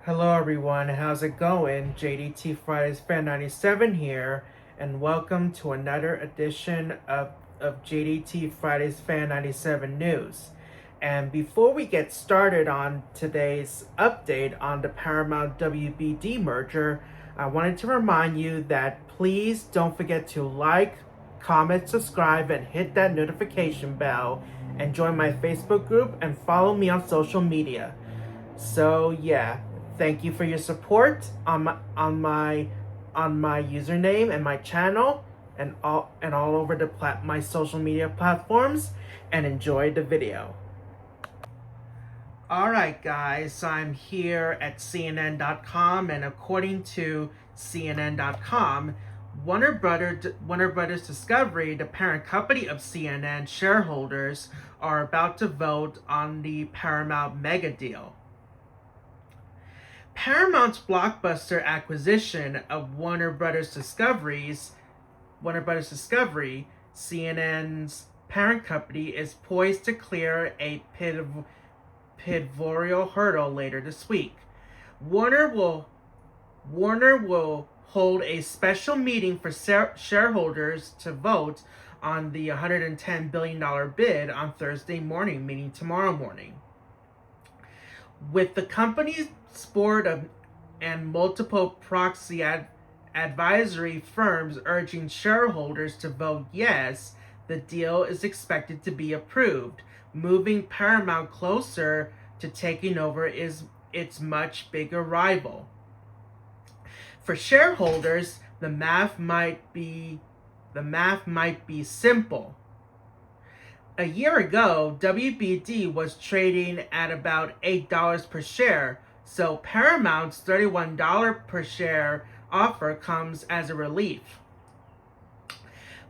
Hello everyone, how's it going? JDTFridaysFan97 here, and welcome to another edition of JDT Fridays Fan 97 News. And before we get started on today's update on the Paramount WBD merger, I wanted to remind you that please don't forget to like, comment, subscribe, and hit that notification bell, and join my Facebook group and follow me on social media. So yeah, thank you for your support on my username and my channel and all over my social media platforms, and enjoy the video. Alright guys, I'm here at CNN.com, and according to CNN.com, Warner Brothers Discovery, the parent company of CNN, shareholders are about to vote on the Paramount mega deal. Paramount's blockbuster acquisition of Warner Brothers Discovery, CNN's parent company, is poised to clear a pivotal hurdle later this week. Warner will hold a special meeting for shareholders to vote on the $110 billion bid on Thursday morning, meaning tomorrow morning. With the company's board and multiple proxy advisory firms urging shareholders to vote yes, the deal is expected to be approved, moving Paramount closer to taking over its much bigger rival. For shareholders, the math might be simple. A year ago, WBD was trading at about $8 per share, so Paramount's $31 per share offer comes as a relief.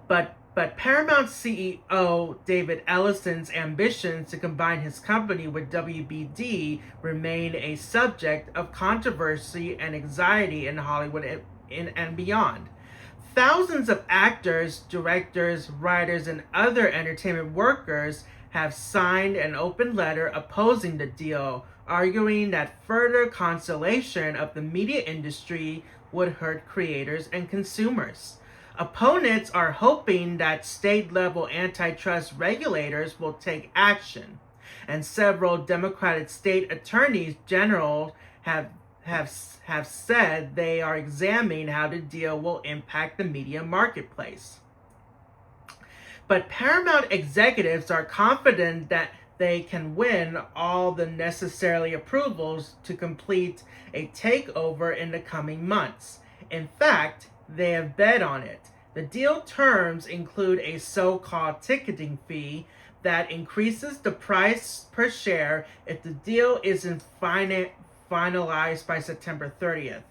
But Paramount CEO David Ellison's ambitions to combine his company with WBD remain a subject of controversy and anxiety in Hollywood and beyond. Thousands of actors, directors, writers, and other entertainment workers have signed an open letter opposing the deal, arguing that further consolidation of the media industry would hurt creators and consumers. Opponents are hoping that state-level antitrust regulators will take action, and several Democratic state attorneys general have said they are examining how the deal will impact the media marketplace. But Paramount executives are confident that they can win all the necessary approvals to complete a takeover in the coming months. In fact, they have bet on it. The deal terms include a so-called ticketing fee that increases the price per share if the deal isn't finalized by September 30th.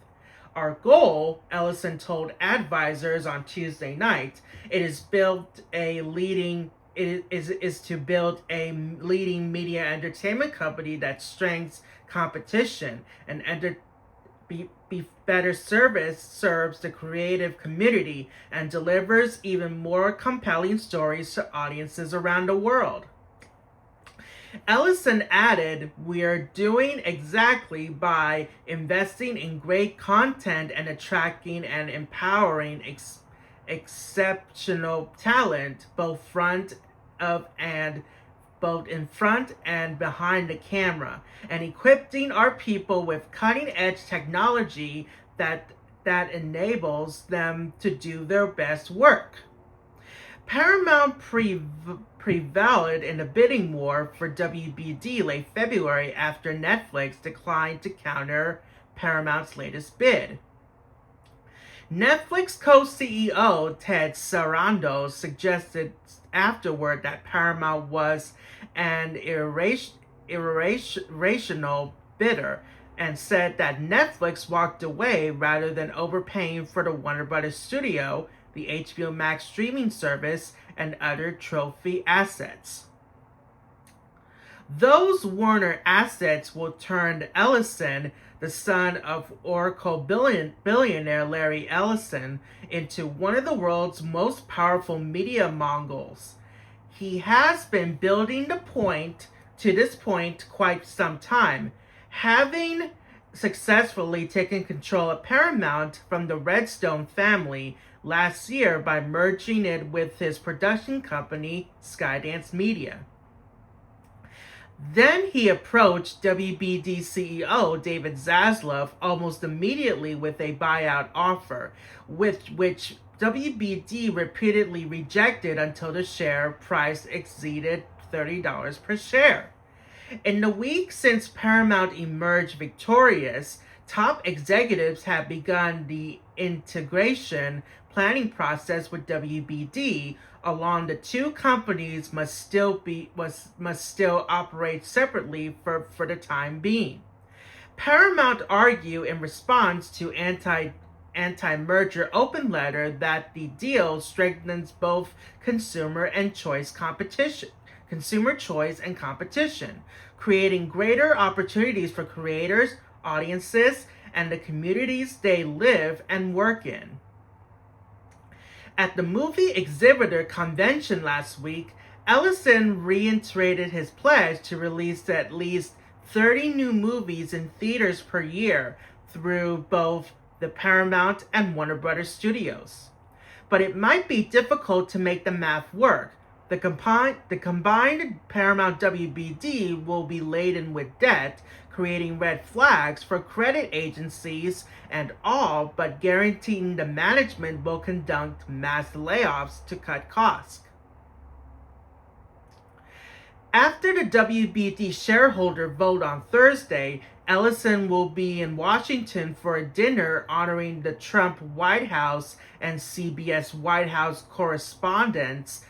Our goal, Ellison told advisors on Tuesday night, is to build a leading media entertainment company that strengthens competition and better serves the creative community and delivers even more compelling stories to audiences around the world. Ellison added, "We are doing exactly by investing in great content and attracting and empowering exceptional talent, both in front and behind the camera, and equipping our people with cutting-edge technology that enables them to do their best work." Paramount prevailed in the bidding war for WBD late February after Netflix declined to counter Paramount's latest bid. Netflix co-CEO Ted Sarandos suggested afterward that Paramount was an irrational bidder, and said that Netflix walked away rather than overpaying for the Warner Brothers studio, the HBO Max streaming service, and other trophy assets. Those Warner assets will turn Ellison, the son of Oracle billionaire Larry Ellison, into one of the world's most powerful media moguls. He has been building to this point quite some time, having successfully taken control of Paramount from the Redstone family last year by merging it with his production company, Skydance Media. Then he approached WBD CEO David Zaslav almost immediately with a buyout offer, which WBD repeatedly rejected until the share price exceeded $30 per share. In the week since Paramount emerged victorious, top executives have begun the integration planning process with WBD. Along the two companies must still operate separately for the time being. Paramount argued in response to anti-merger open letter that the deal strengthens both consumer choice and competition, creating greater opportunities for creators, audiences, and the communities they live and work in. At the movie exhibitor convention last week, Ellison reiterated his pledge to release at least 30 new movies in theaters per year through both the Paramount and Warner Brothers studios. But it might be difficult to make the math work. The combined Paramount WBD will be laden with debt, creating red flags for credit agencies and all but guaranteeing the management will conduct mass layoffs to cut costs. After the WBD shareholder vote on Thursday, Ellison will be in Washington for a dinner honoring the Trump White House and CBS White House correspondents.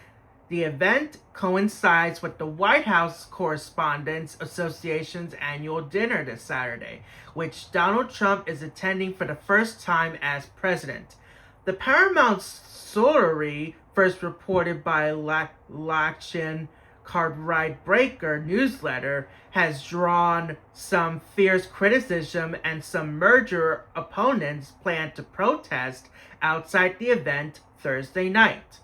The event coincides with the White House Correspondents Association's annual dinner this Saturday, which Donald Trump is attending for the first time as president. The Paramount story, first reported by Lakshan Cartwright Breaker newsletter, has drawn some fierce criticism, and some merger opponents plan to protest outside the event Thursday night.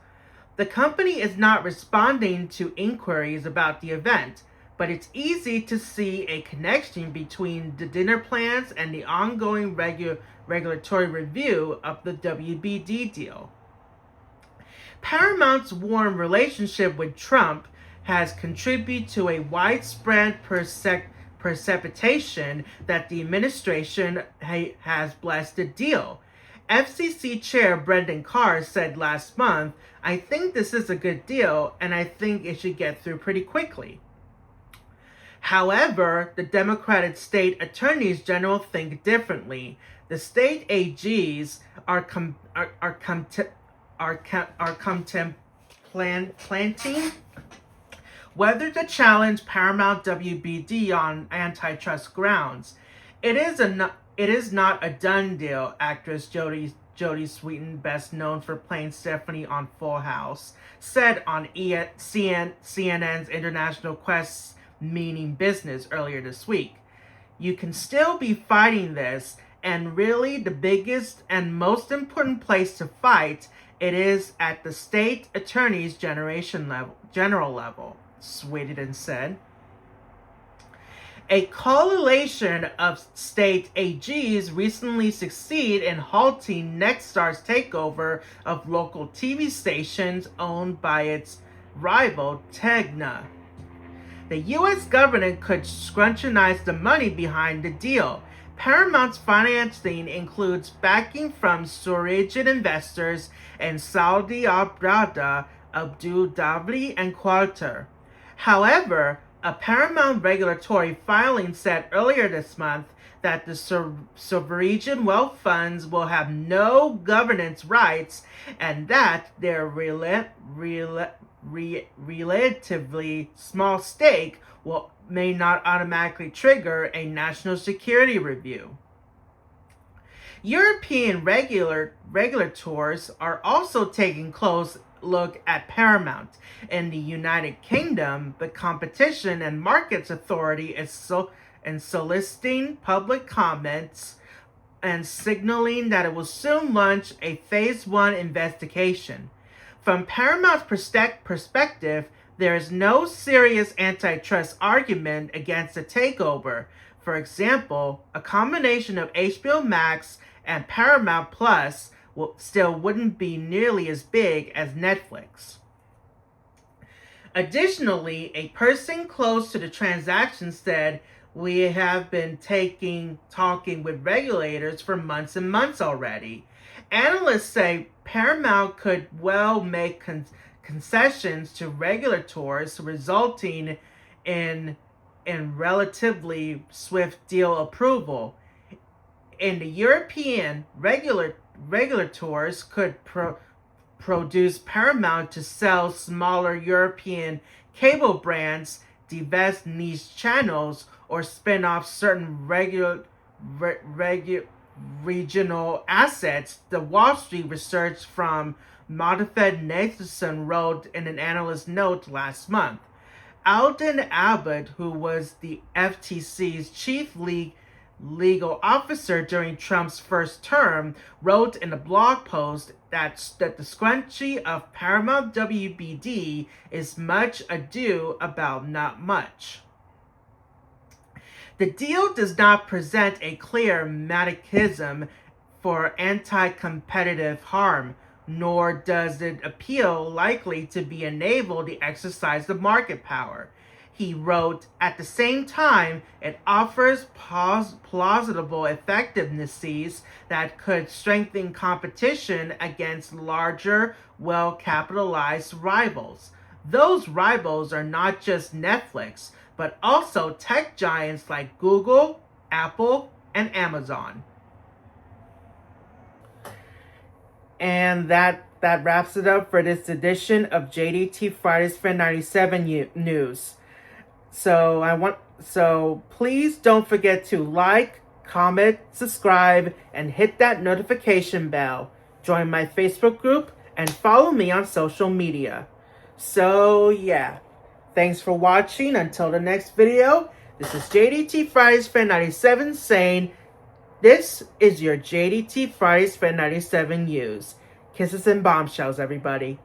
The company is not responding to inquiries about the event, but it's easy to see a connection between the dinner plans and the ongoing regulatory review of the WBD deal. Paramount's warm relationship with Trump has contributed to a widespread perception that the administration has blessed the deal. FCC Chair Brendan Carr said last month, "I think this is a good deal, and I think it should get through pretty quickly." However, the Democratic state attorneys general think differently. The state AGs are contemplating whether to challenge Paramount WBD on antitrust grounds. It is not a done deal, actress Jodie Sweetin, best known for playing Stephanie on Full House, said on CNN's International Quest Meaning Business earlier this week. "You can still be fighting this, and really the biggest and most important place to fight it is at the state attorney's general level," Sweetin said. A coalition of state AGs recently succeeded in halting Nexstar's takeover of local TV stations owned by its rival Tegna. The U.S. government could scrutinize the money behind the deal. Paramount's financing includes backing from Surajit investors in Saudi Arabia, Abu Dhabi, and Qatar. However, a Paramount regulatory filing said earlier this month that the sovereign wealth funds will have no governance rights and that their relatively small stake may not automatically trigger a national security review. European regulators are also taking close look at Paramount. In the United Kingdom, the Competition and Markets Authority is soliciting public comments and signaling that it will soon launch a Phase 1 investigation. From Paramount's perspective, there is no serious antitrust argument against the takeover. for example, a combination of HBO Max and Paramount Plus still wouldn't be nearly as big as Netflix. Additionally, a person close to the transaction said, "We have been talking with regulators for months and months already." Analysts say Paramount could well make concessions to regulators, resulting in relatively swift deal approval. In the European, regulators could produce Paramount to sell smaller European cable brands, divest niche channels, or spin off certain regional assets, the Wall Street research from MoffettNathanson wrote in an analyst note last month. Alden Abbott, who was the FTC's chief legal officer during Trump's first term, wrote in a blog post that the scrunchie of Paramount WBD is much ado about not much. The deal does not present a clear mechanism for anti-competitive harm, nor does it appear likely to be enabled to exercise of market power. He wrote, at the same time, it offers plausible effectivenesses that could strengthen competition against larger, well-capitalized rivals. Those rivals are not just Netflix, but also tech giants like Google, Apple, and Amazon. And that wraps it up for this edition of JDT Fridays Fan97 news. So please don't forget to like, comment, subscribe, and hit that notification bell. Join my Facebook group and follow me on social media. So yeah, thanks for watching. Until the next video, this is JDT Fridays Fan97 saying, this is your JDT Fridays Fan97 news. Kisses and bombshells, everybody.